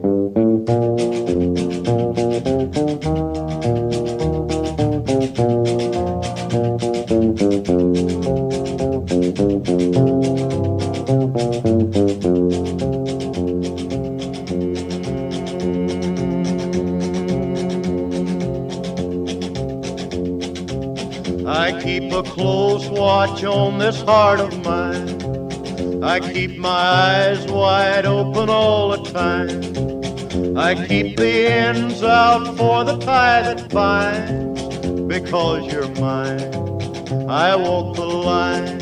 I keep a close watch on this heart of mine. I keep my eyes wide open all the time. I keep the ends out for the tie that binds. Because you're mine, I walk the line.